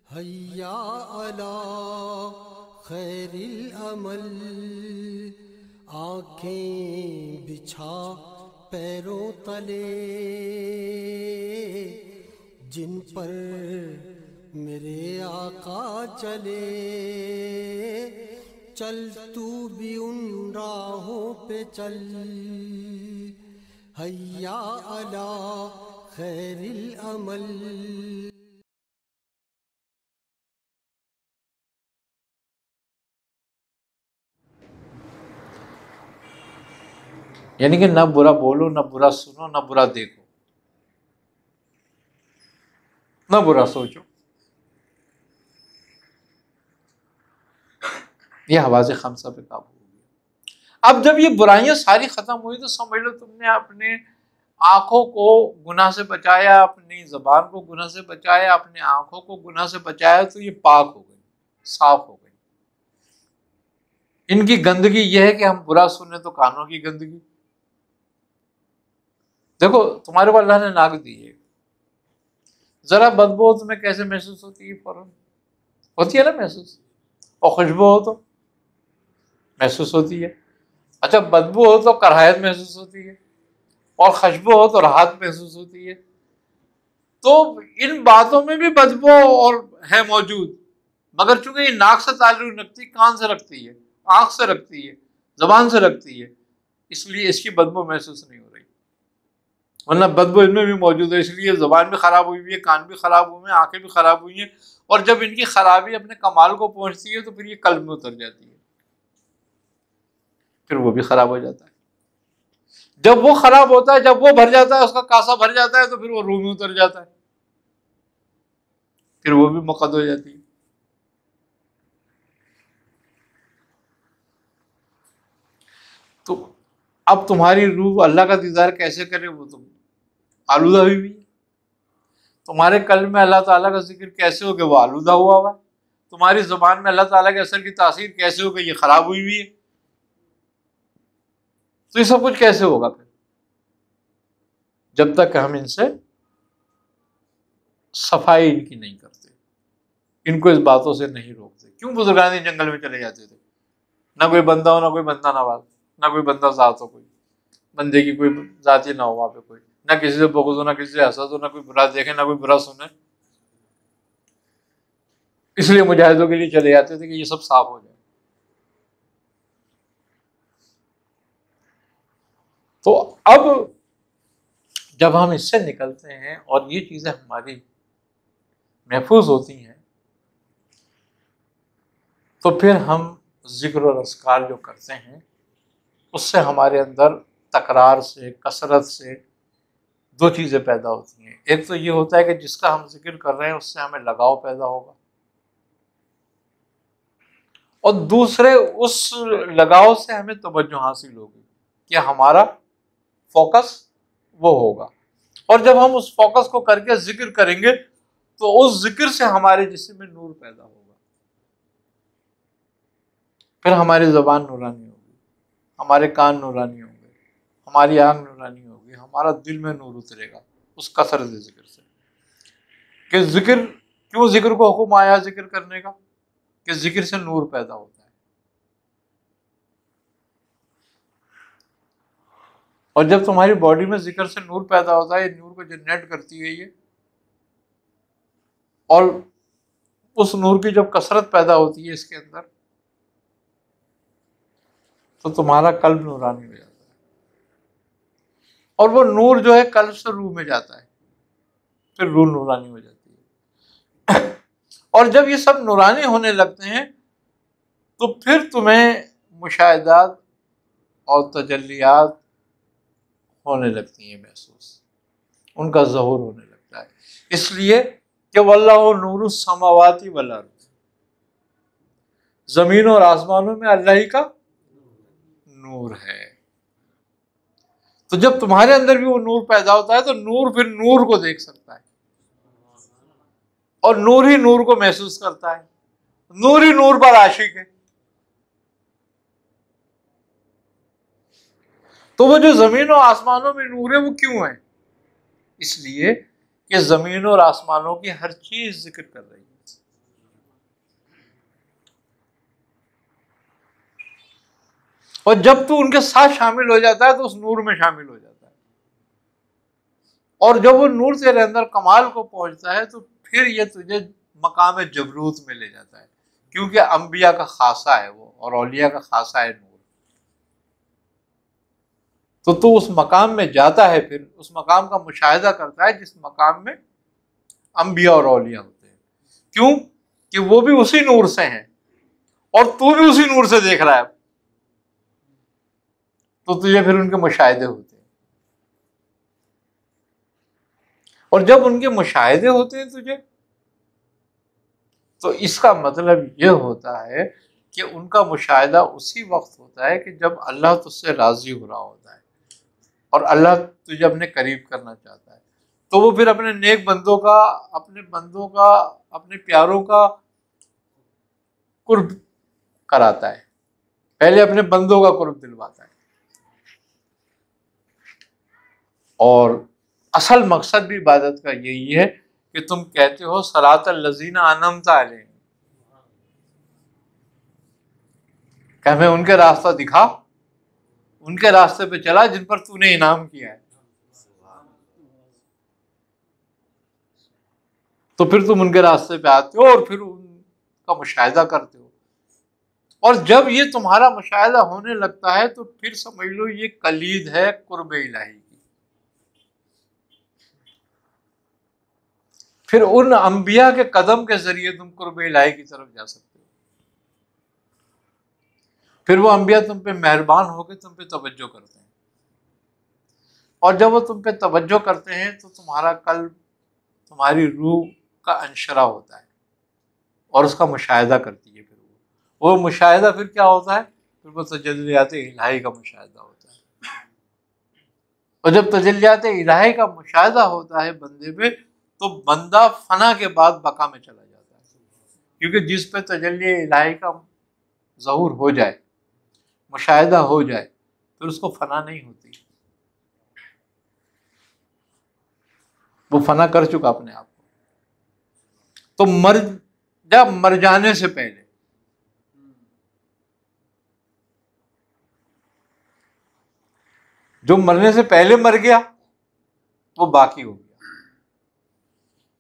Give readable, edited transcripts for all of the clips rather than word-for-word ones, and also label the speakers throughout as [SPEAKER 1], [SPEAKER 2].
[SPEAKER 1] हैया अला खैरिल अमल, आँखें बिछा पैरों तले, जिन पर मेरे आका चले, चल तू भी उन राहों पे चल। हैया अला खैरिल अमल।
[SPEAKER 2] यानी कि ना बुरा बोलो, ना बुरा सुनो, ना बुरा देखो, ना बुरा सोचो। ये हवाज़े खमसा पे काबू हो गया। अब जब ये बुराइयां सारी खत्म हुई तो समझ लो तुमने अपने आंखों को गुनाह से बचाया, अपनी जबान को गुनाह से बचाया, अपनी आंखों को गुनाह से बचाया, तो ये पाक हो गई, साफ हो गई। इनकी गंदगी यह है कि हम बुरा सुने तो कानों की गंदगी। देखो तुम्हारे को अल्लाह ने नाक दी है, जरा बदबू हो तुम्हें कैसे महसूस होती है? फौरन होती है ना महसूस। और खुशबू हो तो महसूस होती है। अच्छा, बदबू हो तो कराहत महसूस होती है, और खुशबू हो तो राहत महसूस होती है। तो इन बातों में भी बदबू और है मौजूद, मगर चूंकि ये नाक से ताल्लुक रखती, कान से रखती है, आंख से रखती है, जबान से रखती है, इसलिए इसकी बदबू महसूस नहीं हो रही। वरना बदबू इनमें भी मौजूद है, इसलिए जबान भी खराब हुई है, कान भी खराब हुए हैं, आंखें भी खराब हुई हैं। और जब इनकी खराबी अपने कमाल को पहुंचती है तो फिर ये कल्ब में उतर जाती है, फिर वो भी खराब हो जाता है। जब वो खराब होता है, जब वो भर जाता है, उसका कासा भर जाता है, तो फिर वो रूह में उतर जाता है, फिर वो भी मुक़द्द हो जाती है। तो अब तुम्हारी रूह अल्लाह का दीदार कैसे करे? वो तुम आलूदा हुई भी है। तुम्हारे कल्ब में अल्लाह ताला का जिक्र कैसे हो गया? वो आलूदा हुआ हुआ है। तुम्हारी जुबान में अल्लाह ताला के असर की तासीर कैसे हो गई? ये खराब हुई हुई है। तो ये सब कुछ कैसे होगा फिर? जब तक हम इनसे सफाई इनकी नहीं करते, इनको इस बातों से नहीं रोकते। क्यों बुजुर्गान जंगल में चले जाते थे? ना कोई बंदा हो, ना कोई बंदा नवाज, ना कोई बंदा जात हो, कोई बंदे की कोई जाति ना हो वहां पे, कोई ना किसी से बुग़्ज़ हो, ना किसी से हसद हो, ना कोई बुरा देखे, ना कोई बुरा सुने। इसलिए मुजाहिदों के लिए चले जाते थे कि ये सब साफ हो जाए। तो अब जब हम इससे निकलते हैं और ये चीजें हमारी महफूज होती हैं, तो फिर हम जिक्र और अस्कार जो करते हैं उससे हमारे अंदर तकरार से, कसरत से दो चीजें पैदा होती हैं। एक तो ये होता है कि जिसका हम जिक्र कर रहे हैं उससे हमें लगाव पैदा होगा, और दूसरे उस लगाव से हमें तवज्जो हासिल होगी कि हमारा फोकस वो होगा। और जब हम उस फोकस को करके जिक्र करेंगे तो उस जिक्र से हमारे जिस्म में नूर पैदा होगा, फिर हमारी ज़बान नूरानी होगी, हमारे कान नूरानी होंगे, हमारी आँख नूरानी होगी, हमारा दिल में नूर उतरेगा उस कसरत जिक्र से। कि जिक्र, क्यों जिक्र को हुक्म आया जिक्र करने का? कि जिक्र से नूर पैदा होता है। और जब तुम्हारी बॉडी में जिक्र से नूर पैदा होता है, नूर को जनरेट करती है ये, और उस नूर की जब कसरत पैदा होती है इसके अंदर, तो तुम्हारा कल्ब नूरानी हो जाता है। और वो नूर जो है कल्ब से रूह में जाता है, फिर रूह नूरानी हो जाती है। और जब ये सब नूरानी होने लगते हैं तो फिर तुम्हें मुशाहिदात और तजल्लियात होने लगती हैं महसूस, उनका ज़हूर होने लगता है। इसलिए कि वल्लाहु नूरुस समावाति वल अर्द, जमीन और आसमानों में अल्लाह ही का नूर है। तो जब तुम्हारे अंदर भी वो नूर पैदा होता है तो नूर फिर नूर को देख सकता है, और नूर ही नूर को महसूस करता है, नूर ही नूर पर आशिक है। तो वो जो जमीन और आसमानों में नूर है वो क्यों है? इसलिए कि जमीन और आसमानों की हर चीज जिक्र कर रही है। और जब तू उनके साथ शामिल हो जाता है तो उस नूर में शामिल हो जाता है, और जब वो नूर तेरे अंदर कमाल को पहुंचता है तो फिर ये तुझे मकाम जबरूत में ले जाता है, क्योंकि अंबिया का खासा है वो और औलिया का खासा है नूर। तो तू उस मकाम में जाता है, फिर उस मकाम का मुशाहिदा करता है जिस मकाम में अंबिया और औलिया होते हैं। क्यों? कि वो भी उसी नूर से हैं और तू भी उसी नूर से देख रहा है, तो तुझे फिर उनके मुशाहिदे होते हैं। और जब उनके मुशाहिदे होते हैं तुझे, तो इसका मतलब यह होता है कि उनका मुशाहिदा उसी वक्त होता है कि जब अल्लाह तुझसे राजी हो रहा होता है और अल्लाह तुझे अपने करीब करना चाहता है, तो वो फिर अपने नेक बंदों का, अपने बंदों का, अपने प्यारों का कुर्ब कराता है। पहले अपने बंदों का कुर्ब दिलवाता है। और असल मकसद भी इबादत का यही है कि तुम कहते हो सलातल लजीना अनअमता अलैहिम, कि हमें उनके रास्ता दिखा, उनके रास्ते पे चला जिन पर तूने इनाम किया है। तो फिर तुम उनके रास्ते पे आते हो और फिर उनका मुशाहिदा करते हो, और जब ये तुम्हारा मुशाहिदा होने लगता है तो फिर समझ लो ये कलीद है कुर्ब इलाही की। फिर उन अंबिया के कदम के जरिए तुम कुर्ब इलाही की तरफ जा सकते हो। फिर वो अंबिया तुम पे मेहरबान होकर तुम पे तवज्जो करते हैं, और जब वो तुम पे तवज्जो करते हैं तो तुम्हारा कल्ब, तुम्हारी रूह का अंशरा होता है और उसका मुशाहिदा करती है। फिर वो मुशाहिदा फिर क्या होता है? फिर वो तजल्लियात इलाही का मुशाहिदा होता है। और जब तजल्लियात इलाही का मुशाहिदा होता है बंदे पे, तो बंदा फना के बाद बका में चला जाता है, क्योंकि जिस पे तजल्ली इलाही का ज़हूर हो जाए, मुशाहिदा हो जाए, फिर उसको फना नहीं होती, वो फना कर चुका अपने आप को। तो मर जाने से पहले, जो मरने से पहले मर गया वो बाकी हो गया,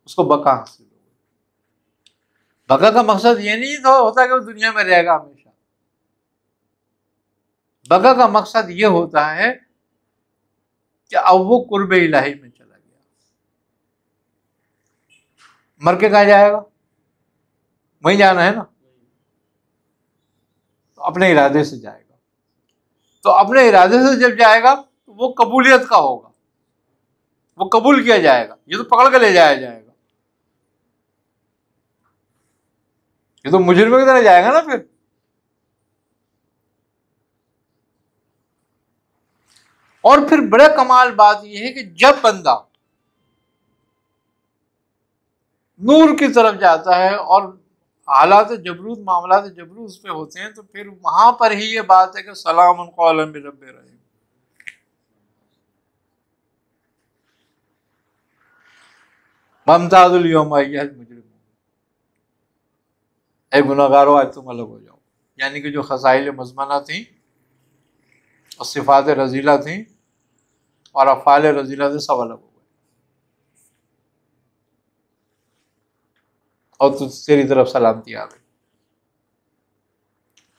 [SPEAKER 2] उसको बका हासिल हो गई। बका का मकसद ये नहीं तो होता कि वो दुनिया में रहेगा हमेशा। बका का मकसद ये होता है कि अब वो कुर्ब इलाही में चला गया। मर के कहा जाएगा? वहीं जाना है ना, तो अपने इरादे से जाएगा। तो अपने इरादे से जब जाएगा तो वो कबूलियत का होगा, वो कबूल किया जाएगा, ये तो पकड़ के ले जाया जाएगा, ये तो मुजरिम की तरह जाएगा ना फिर। और फिर बड़ा कमाल बात यह है कि जब बंदा नूर की तरफ जाता है और हालात जबरूत, मामलात जबरूत उस पे होते हैं, तो फिर वहां पर ही ये बात है कि सलाम कौलन मिन रब्बिर रहीम। ममताजुल यौमा अय्युहल मुजरिमून, ए गुनहगारों आज तुम अलग हो जाओ। यानी कि जो खसाइल मज़मना थी और सिफात रजीला थी और अफ़ाल रजीला से सब अलग हो गए, और तो तेरी तरफ सलामती आ गई।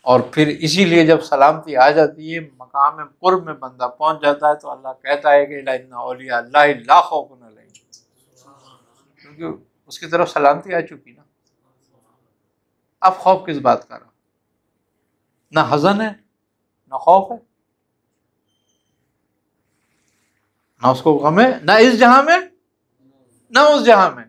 [SPEAKER 2] और फिर इसीलिए जब सलामती आ जाती है, मकाम कुर्ब में बंदा पहुंच जाता है, तो अल्लाह कहता है कि इन्ना औलिया अल्लाह ला खौफुन अलैहिम, क्योंकि उसकी तरफ सलामती आ चुकी ना। अब खौफ किस बात का रहा? ना हजन है, ना खौफ है, ना उसको गम है, ना इस जहां में ना उस जहां में।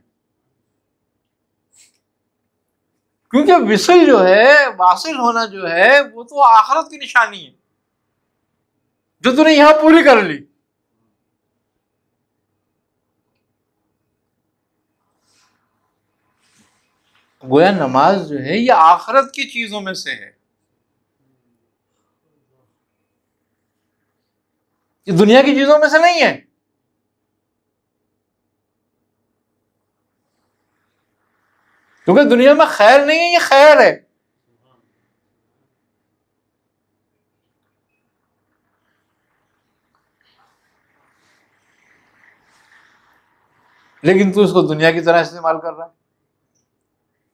[SPEAKER 2] क्योंकि विसल जो है, वासिल होना जो है, वो तो आखिरत की निशानी है जो तूने यहां पूरी कर ली। गोया नमाज जो है ये आखिरत की चीजों में से है, ये दुनिया की चीजों में से नहीं है। क्योंकि दुनिया में खैर नहीं है, ये खैर है। लेकिन तू इसको दुनिया की तरह इस्तेमाल कर रहा है,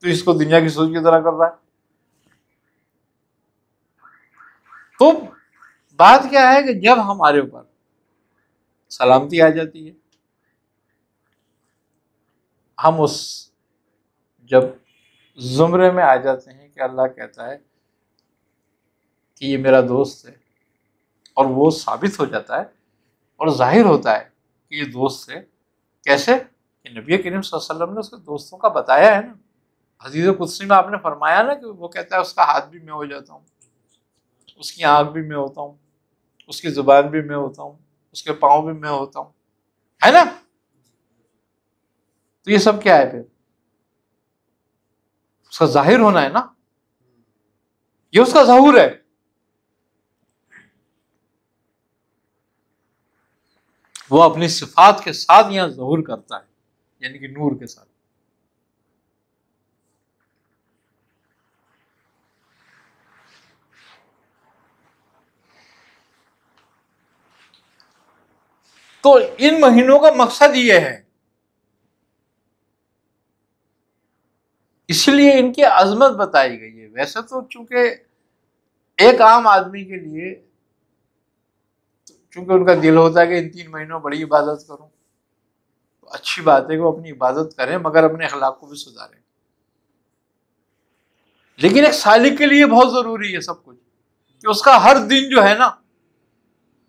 [SPEAKER 2] तू इसको दुनिया की सोच की तरह कर रहा है। तो बात क्या है कि जब हमारे ऊपर सलामती आ जाती है, हम उस जब जुमरे में आ जाते हैं कि अल्लाह कहता है कि ये मेरा दोस्त है, और वो साबित हो जाता है और जाहिर होता है कि ये दोस्त है। कैसे? कि नबी करीम सल्लल्लाहु अलैहि वसल्लम ने उसके दोस्तों का बताया है ना। हदीस कुदसी में आपने फरमाया ना कि वो कहता है उसका हाथ भी मैं हो जाता हूँ, उसकी आंख भी मैं होता हूँ, उसकी जुबान भी मैं होता हूँ, उसके पाँव भी मैं होता हूँ, है ना। तो ये सब क्या है? फिर उसका जाहिर होना है ना, ये उसका ज़हूर है। वो अपनी सिफात के साथ यहां ज़हूर करता है, यानी कि नूर के साथ। तो इन महीनों का मकसद ये है, इसलिए इनकी अजमत बताई गई है। वैसे तो चूंकि एक आम आदमी के लिए, चूंकि उनका दिल होता है कि इन 3 महीनों बड़ी इबादत करूं, तो अच्छी बात है कि वो अपनी इबादत करें, मगर अपने अखलाक को भी सुधारें। लेकिन एक सालिक के लिए बहुत जरूरी है सब कुछ, कि उसका हर दिन जो है ना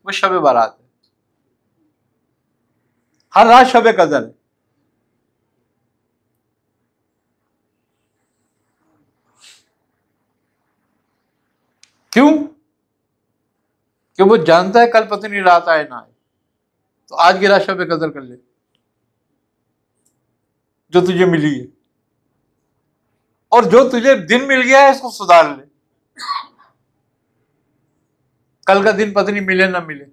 [SPEAKER 2] वो शब बारात है, हर रात शब कदर है। क्यों? कि वो जानता है कल पता नहीं रात आए ना आए, तो आज की रात शब कदर कर ले जो तुझे मिली है, और जो तुझे दिन मिल गया है इसको सुधार ले। कल का दिन पता नहीं मिले ना मिले,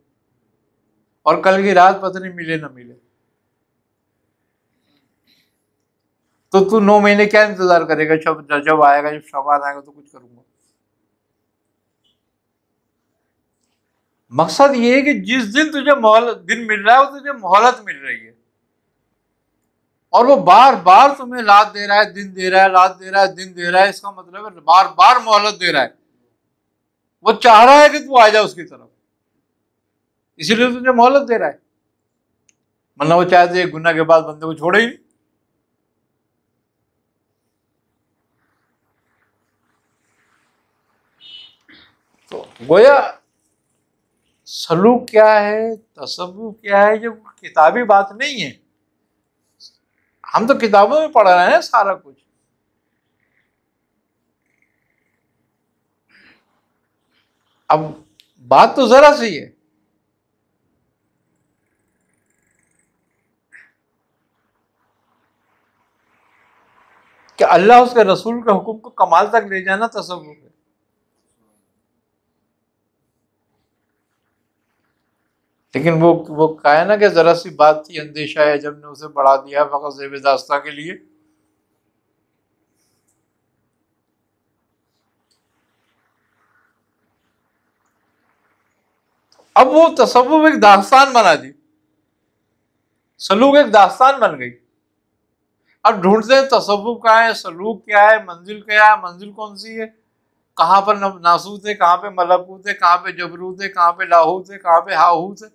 [SPEAKER 2] और कल की रात पता नहीं मिले ना मिले, तो तू 9 महीने क्या इंतजार करेगा? जब आएगा, जब शाबान आएगा तो कुछ करूंगा। मकसद ये है कि जिस दिन तुझे दिन मिल रहा है वो तुझे मोहलत मिल रही है, और वो बार बार तुम्हें रात दे रहा है, दिन दे रहा है, रात दे रहा है, दिन दे रहा है। इसका मतलब है बार बार मोहलत दे रहा है। वो चाह रहा है कि तू आ जा उसकी तरफ, इसीलिए तुझे मोहलत दे रहा है। वरना वो चाहते एक गुनाह के बाद बंदे को छोड़े ही नहीं। तो गोया सलूक क्या है, तसव्वुफ क्या है, जो किताबी बात नहीं है। हम तो किताबों में पढ़ रहे हैं सारा कुछ। अब बात तो जरा सी है कि अल्लाह उसके रसूल के हुक्म को कमाल तक ले जाना तसव्वुफ है। लेकिन वो कहा है ना कि जरा सी बात थी, अंदेशा है जब ने उसे बढ़ा दिया फकत ज़ेब दास्तां के लिए। अब वो तसव्वुफ एक दास्तान बना दी, सलूक एक दास्तान बन गई। अब ढूंढते हैं तसव्वुफ क्या है, सलूक क्या है, मंजिल क्या है, मंजिल कौन सी है, कहाँ पर नासूत है, कहाँ पे मलकूत है, कहाँ पे जबरूत है, कहाँ पे लाहूत है, कहाँ पे हाहूत है।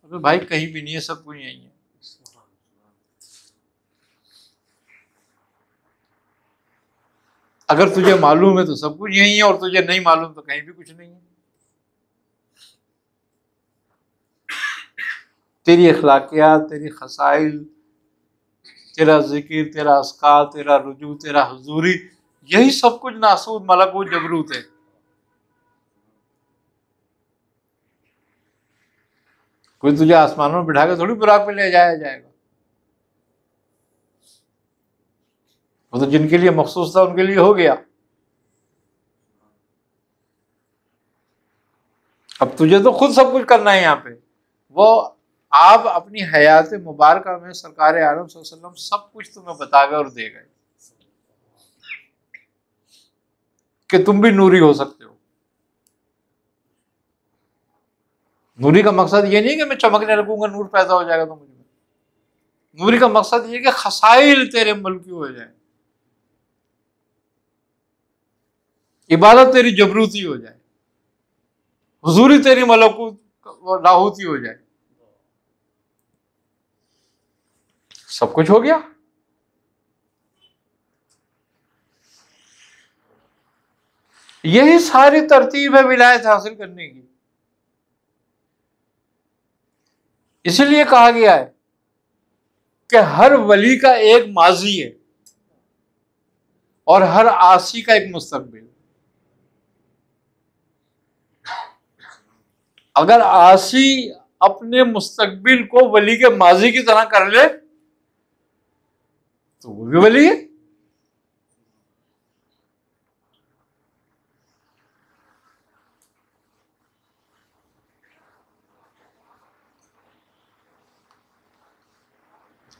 [SPEAKER 2] अबे भाई कहीं भी नहीं है, सब कुछ यही है। अगर तुझे मालूम है तो सब कुछ यही है, और तुझे नहीं मालूम तो कहीं भी कुछ नहीं है। तेरी अखलाकियात, तेरी खसाइल, तेरा जिक्र, तेरा अस्कार, तेरा रुजू, तेरा हुजूरी, यही सब कुछ नासूद मलकूत जबरूत है। कोई तुझे आसमानों में बिठा के थोड़ी बुराक पे ले जाया जाएगा। वो तो जिनके लिए मखसूस था उनके लिए हो गया। अब तुझे तो खुद सब कुछ करना है यहाँ पे। वो आप अपनी हयात मुबारक में सरकार आलम सल्लल्लाहु अलैहि वसल्लम सब कुछ तुम्हें बता गए और दे गए कि तुम भी नूरी हो सकते हो। नूरी का मकसद ये नहीं कि मैं चमकने लगूंगा नूर पैदा हो जाएगा तो मुझे, नूरी का मकसद ये कि खसाइल तेरे मुल्की हो जाए, इबादत तेरी जबरूती हो जाए, हुजूरी तेरी मलकूत लाहूती हो जाए। सब कुछ हो गया। यही सारी तरतीब है विलायत हासिल करने की। इसलिए कहा गया है कि हर वली का एक माजी है और हर आसी का एक मुस्तकबिल। अगर आसी अपने मुस्तकबिल को वली के माजी की तरह कर ले तो वो भी वली है।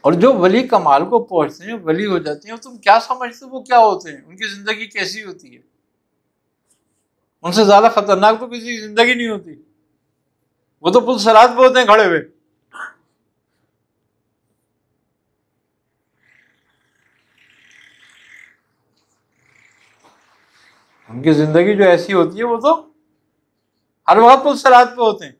[SPEAKER 2] और जो वली कमाल को पहुंचते हैं, वली हो जाते हैं, तुम क्या समझते हो वो क्या होते हैं, उनकी जिंदगी कैसी होती है? उनसे ज्यादा खतरनाक तो किसी की जिंदगी नहीं होती। वो तो पुल सरात पे होते हैं खड़े हुए। उनकी जिंदगी जो ऐसी होती है वो तो हर वक्त पुल सरात पे होते हैं।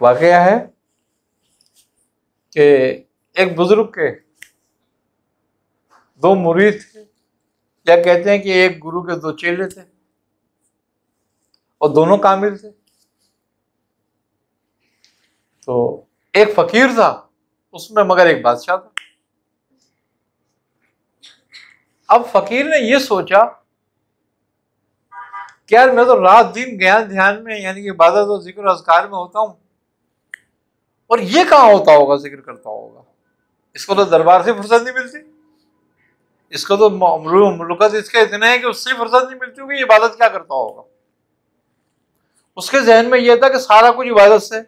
[SPEAKER 2] वाकया है कि एक बुजुर्ग के दो मुरीद थे, या कहते हैं कि एक गुरु के दो चेले थे और दोनों कामिल थे। तो एक फकीर था उसमें, मगर एक बादशाह था। अब फकीर ने यह सोचा कि यार मैं तो रात दिन ज्ञान ध्यान में यानी कि इबादत और जिक्र अज़कार में होता हूं, और ये कहाँ होता होगा, जिक्र करता होगा। इसको तो दरबार से फुर्सत नहीं मिलती, इसको तो मुल्कत इसके इतने हैं कि उससे फुर्सत नहीं मिलती होगी, इबादत क्या करता होगा। उसके जहन में यह था कि सारा कुछ इबादत से,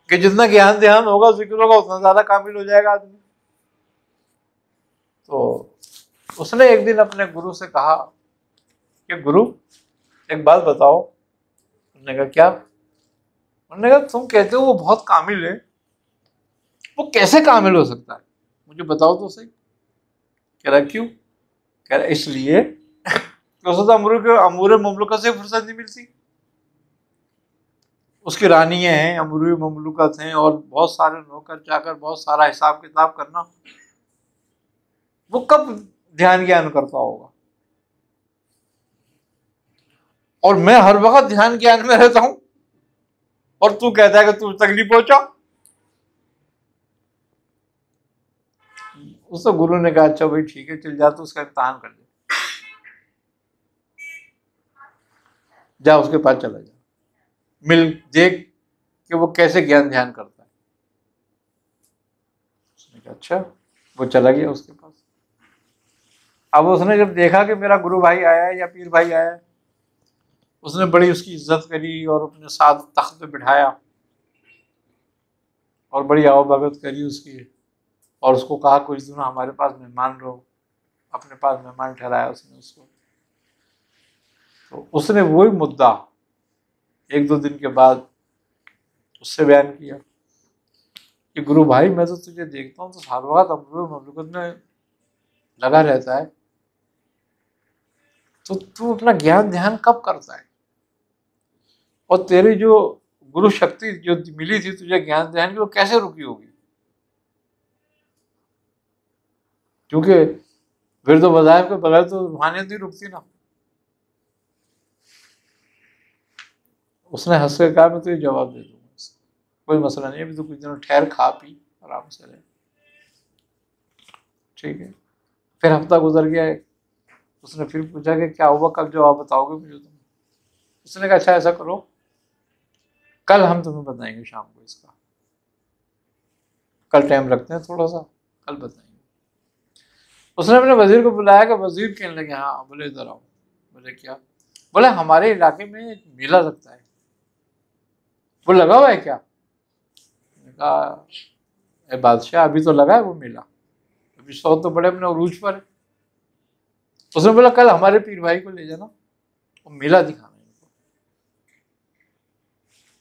[SPEAKER 2] कि जितना ज्ञान ध्यान होगा जिक्र होगा उतना ज्यादा कामिल हो जाएगा आदमी। तो उसने एक दिन अपने गुरु से कहा कि गुरु एक बात बताओ। उन्होंने कहा क्या? उन्होंने कहा तुम कहते हो वो बहुत कामिल है, वो कैसे कामिल हो सकता है, मुझे बताओ तो सही। कह रहा क्यों? कह रहा इसलिए कि अमूर ममलुकत से फुर्सत नहीं मिलती। उसकी रानियां हैं, अमूरी ममलुकत हैं, और बहुत सारे नौकर चाकर, बहुत सारा हिसाब किताब करना, वो कब ध्यान ज्ञान करता होगा। और मैं हर वक्त ध्यान ज्ञान में रहता हूं और तू कहता है कि तू तक नहीं पहुंचा। उस तो गुरु ने कहा अच्छा भाई ठीक है, चल जा, तो उसका इम्तहान कर दे, जा उसके पास चला जा, मिल देख कि वो कैसे ज्ञान ध्यान करता है। उसने कहा अच्छा। वो चला गया उसके पास। अब उसने जब देखा कि मेरा गुरु भाई आया है या पीर भाई आया है, उसने बड़ी उसकी इज्जत करी और अपने साथ तख्त पे बिठाया और बड़ी आवभगत करी उसकी, और उसको कहा कुछ दिन हमारे पास मेहमान रहो। अपने पास मेहमान ठहराया उसने उसको। तो उसने वही मुद्दा एक दो दिन के बाद उससे बयान किया कि गुरु भाई मैं तो तुझे देखता हूँ तो हर वक्त ममलुकत में लगा रहता है, तो तू अपना ज्ञान ध्यान कब करता है? और तेरी जो गुरु शक्ति जो मिली थी तुझे ज्ञान ध्यान की, वो कैसे रुकी होगी? क्योंकि फिर तो वज़ाइफ के बगैर तो रूहानियत नहीं रुकती ना। उसने हंस कर कहा मैं तुझे जवाब दे दूंगा, कोई मसला नहीं है, अभी तो कुछ दिनों ठहर, खा पी आराम से रहे, ठीक है। फिर हफ्ता गुजर गया है। उसने फिर पूछा कि क्या हुआ, कब जवाब बताओगे मुझे तुम? उसने कहा अच्छा ऐसा करो, कल हम तुम्हें बताएंगे शाम को इसका, कल टाइम रखते हैं थोड़ा सा, कल बताएंगे। उसने अपने वजीर को बुलाया कि वजीर कहने लगे हाँ, बोले इधर आओ। बोले क्या? बोले हमारे इलाके में एक मेला लगता है। वो लगा हुआ है क्या? कहा बादशाह अभी तो लगा है वो मेला, अभी शौक तो बड़े अपने उरूज पर है। उसने बोला कल हमारे पीर भाई को ले जाना, वो मेला दिखाना है इनको।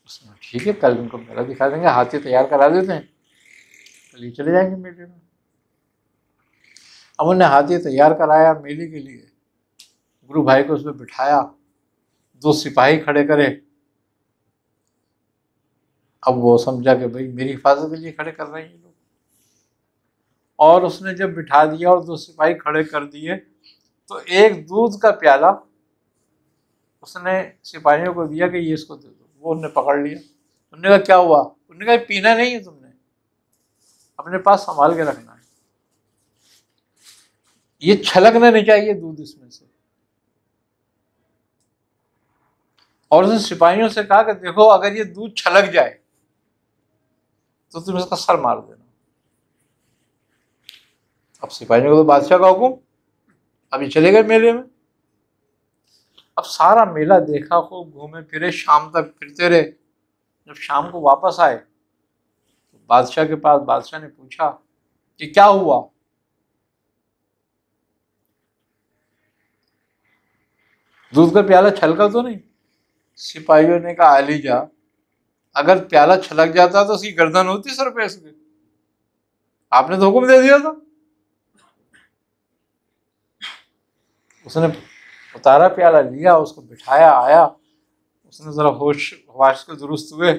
[SPEAKER 2] उसने ठीक है, कल इनको मेला दिखा देंगे, हाथी तैयार करा देते हैं, कल ही चले जाएंगे मेले में। अब उन्होंने हाथी तैयार कराया मेले के लिए, गुरु भाई को उसमें बिठाया, 2 सिपाही खड़े करे। अब वो समझा कि भाई मेरी हिफाजत के लिए खड़े कर रहे हैं ये लोग, और उसने जब बिठा दिया और 2 सिपाही खड़े कर दिए, तो एक दूध का प्याला उसने सिपाहियों को दिया कि ये इसको दे दो। वो उन्होंने पकड़ लिया। उन्होंने कहा क्या हुआ? उन्होंने कहा पीना नहीं है तुमने, अपने पास संभाल के रखना है, ये छलकना नहीं चाहिए दूध इसमें से। और उसने सिपाहियों से कहा कि देखो अगर ये दूध छलक जाए तो तुम इसका सर मार देना। अब सिपाहियों को तो बादशाह का हुक्म, अब ये चले गए मेले में। अब सारा मेला देखा, खूब घूमे फिरे, शाम तक फिरते रहे। जब शाम को वापस आए तो बादशाह के पास, बादशाह ने पूछा कि क्या हुआ? दूध का प्याला छलका तो नहीं? सिपाहियों ने कहा आलीजा, अगर प्याला छलक जाता तो उसकी गर्दन होती सर पे इसके, आपने तो हुक्म दे दिया था। उसने उतारा प्याला, लिया, उसको बिठाया, आया, उसने जरा होश हवाश के दुरुस्त हुए।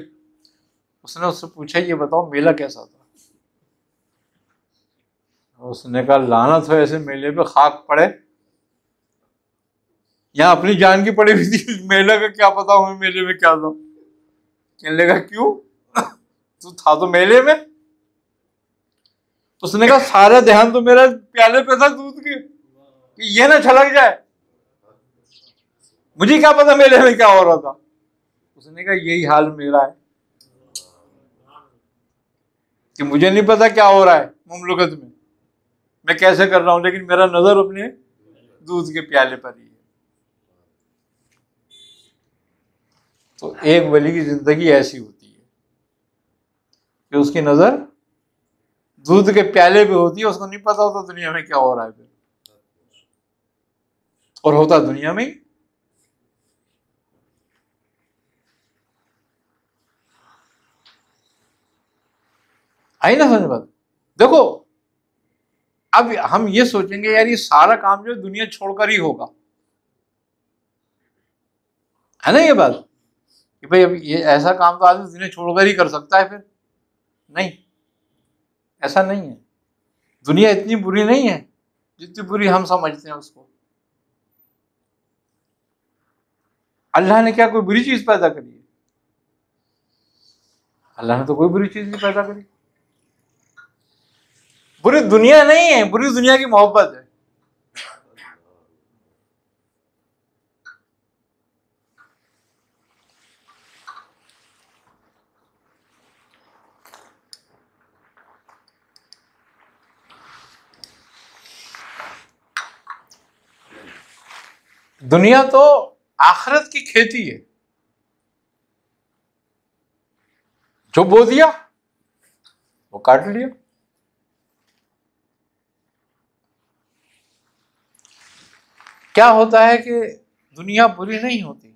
[SPEAKER 2] उसने उससे पूछा ये बताओ मेला कैसा था? उसने कहा लानत हो ऐसे मेले पे, खाक पड़े, यहाँ अपनी जान की पड़ी हुई थी, मेले का क्या पता हमें मेले में क्या था। कहने लगा क्यों, तू था तो मेले में। उसने कहा सारा ध्यान तो मेरा प्याले पे था दूध के, कि ये ना छलक जाए, मुझे क्या पता मेले में क्या हो रहा था। उसने कहा यही हाल मेरा है कि मुझे नहीं पता क्या हो रहा है मुमलुकत में, मैं कैसे कर रहा हूं, लेकिन मेरा नजर अपने दूध के प्याले पर ही है। तो एक वली की जिंदगी ऐसी होती है कि उसकी नजर दूध के प्याले पे होती है, उसको नहीं पता होता दुनिया में क्या हो रहा है फिर, और होता दुनिया में। आई ना समझ बात? देखो अब हम ये सोचेंगे यार ये सारा काम जो दुनिया छोड़कर ही होगा, है ना ये बात, कि भाई अब ये ऐसा काम तो आदमी दुनिया छोड़कर ही कर सकता है। फिर नहीं, ऐसा नहीं है। दुनिया इतनी बुरी नहीं है जितनी बुरी हम समझते हैं उसको। अल्लाह ने क्या कोई बुरी चीज पैदा करी है? अल्लाह ने तो कोई बुरी चीज नहीं पैदा करी। बुरी दुनिया नहीं है, बुरी दुनिया की मोहब्बत है। दुनिया तो आखिरत की खेती है, जो बो दिया वो काट लिया। क्या होता है कि दुनिया बुरी नहीं होती,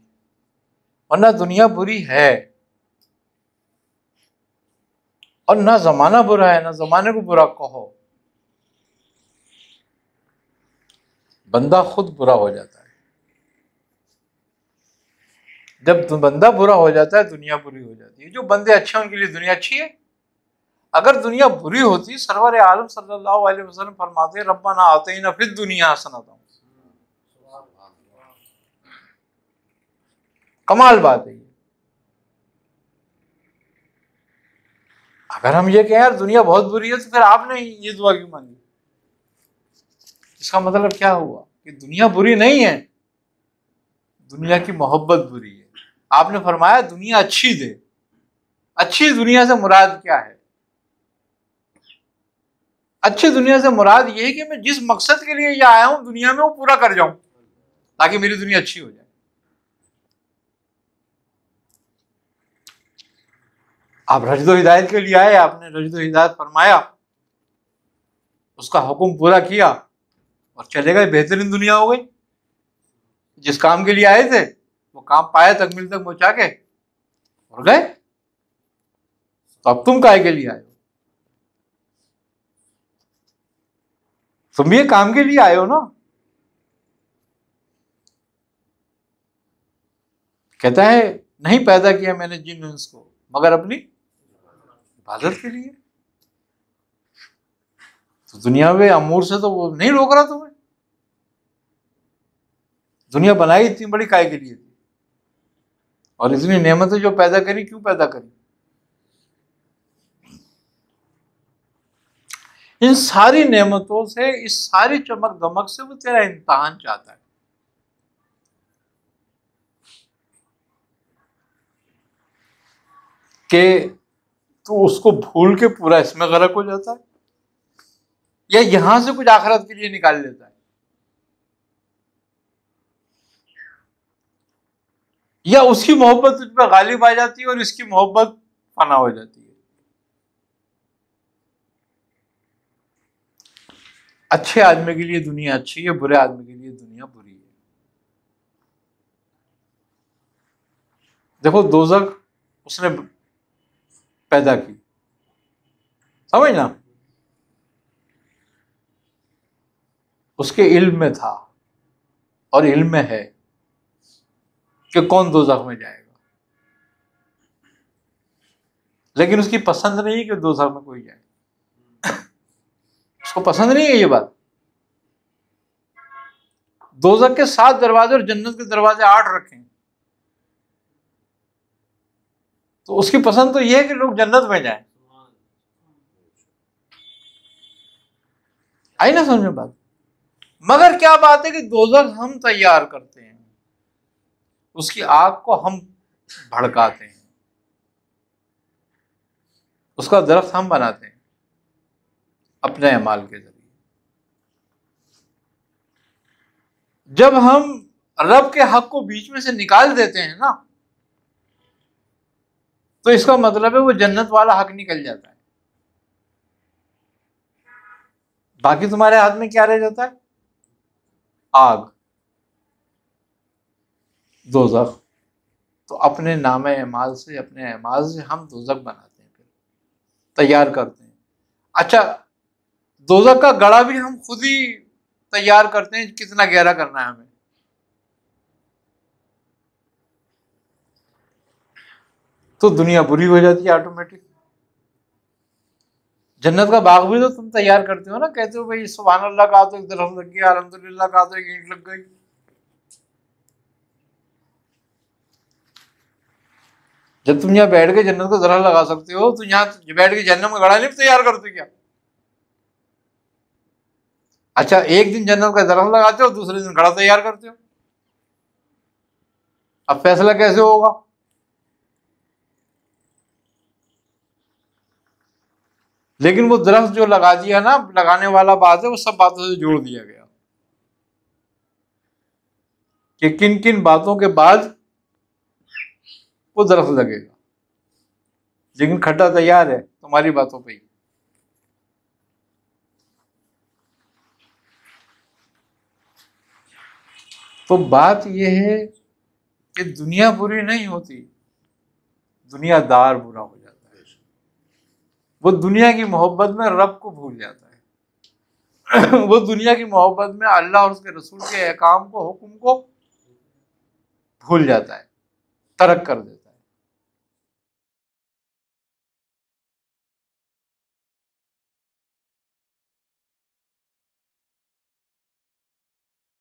[SPEAKER 2] वरना दुनिया बुरी है, और ना जमाना बुरा है ना जमाने को बुरा कहो, बंदा खुद बुरा हो जाता है। जब बंदा बुरा हो जाता है दुनिया बुरी हो जाती है। जो बंदे अच्छे हैं उनके लिए दुनिया अच्छी है। अगर दुनिया बुरी होती, सरवर आलम सल्लल्लाहु अलैहि वसल्लम फरमाते रब्बना आतिना फिद दुनिया हसनतन, कमाल बात है ये। अगर हम ये कहें यार दुनिया बहुत बुरी है, तो फिर आपने ये दुआ क्यों मांगी? इसका मतलब क्या हुआ कि दुनिया बुरी नहीं है, दुनिया की मोहब्बत बुरी है। आपने फरमाया दुनिया अच्छी दे। अच्छी दुनिया से मुराद क्या है? अच्छी दुनिया से मुराद ये है कि मैं जिस मकसद के लिए ये आया हूं दुनिया में वो पूरा कर जाऊं, ताकि मेरी दुनिया अच्छी हो जाए। आप रजदो हिदायत के लिए आए, आपने रजदो हिदायत फरमाया, उसका हुक्म पूरा किया और चले गए, बेहतरीन दुनिया हो गई। जिस काम के लिए आए थे वो काम पाया, तकमील तक पहुंचा के और गए। तो अब तुम काहे के लिए आए हो? तुम भी ये काम के लिए आए हो ना। कहता है नहीं पैदा किया मैंने जिन इंस को मगर अपनी इबादत के लिए। तो दुनिया में अमूर से तो वो नहीं रोक रहा तुम्हें। दुनिया बनाई इतनी बड़ी काय के लिए थी, और इतनी नेमतें जो पैदा करी, क्यों पैदा करी? इन सारी नेमतों से, इस सारी चमक दमक से वो तेरा इम्तिहान चाहता है कि तू उसको भूल के पूरा इसमें गरक हो जाता है, या यहां से कुछ आखिरत के लिए निकाल लेता है, या उसकी मोहब्बत तुझ पर गालिब आ जाती है और इसकी मोहब्बत फना हो जाती है। अच्छे आदमी के लिए दुनिया अच्छी है, बुरे आदमी के लिए दुनिया बुरी है। देखो दोज़ख उसने पैदा की, समझना, उसके इल्म में था और इल्म में है कि कौन दोज़ख में जाएगा, लेकिन उसकी पसंद नहीं है कि दोज़ख में कोई जाए। उसको पसंद नहीं है ये बात। दोज़ख के 7 दरवाजे और जन्नत के दरवाजे 8 रखे, तो उसकी पसंद तो यह है कि लोग जन्नत में जाएं। आई ना समझ में बात? मगर क्या बात है कि दोज़ख हम तैयार करते हैं, उसकी आग को हम भड़काते हैं, उसका दरख्त हम बनाते हैं अपने अमाल के जरिए। जब हम रब के हक को बीच में से निकाल देते हैं ना, तो इसका मतलब है वो जन्नत वाला हक निकल जाता है। बाकी तुम्हारे हाथ में क्या रह जाता है? आग, दोज़ख। तो अपने नामे अमाल से, अपने अमाल से हम दोज़ख बनाते हैं, फिर तैयार करते हैं। अच्छा, दोज़ख का गड़ा भी हम खुद ही तैयार करते हैं, कितना गहरा करना है हमें। तो दुनिया बुरी हो जाती है ऑटोमेटिक। जन्नत का बाग भी तो तुम तैयार करते हो ना, कहते हो भाई सुभान अल्लाह कहा तो एक दरख्त लग गया, अल्हम्दुलिल्लाह कहा तो एक ईंट लग गई। जब तुम यहाँ बैठ के जन्नत को दरख्त लगा सकते हो, तो यहाँ बैठ के जन्नत में गड़ा नहीं तैयार करते क्या? अच्छा, एक दिन जन्नत का दरख्त लगाते हो, दूसरे दिन गड़ा तैयार करते हो। अब फैसला कैसे होगा? लेकिन वो दरख्त जो लगा दिया ना, लगाने वाला बात है, वो सब बातों से जोड़ दिया गया कि किन किन बातों के बाद वो दरख्त लगेगा। लेकिन खड्डा तैयार है तुम्हारी बातों पे ही। तो बात यह है कि दुनिया बुरी नहीं होती, दुनियादार बुरा हो जाता है। वो दुनिया की मोहब्बत में रब को भूल जाता है। वो दुनिया की मोहब्बत में अल्लाह और उसके रसूल के अहकाम को, हुक्म को भूल जाता है, तर्क कर देता है।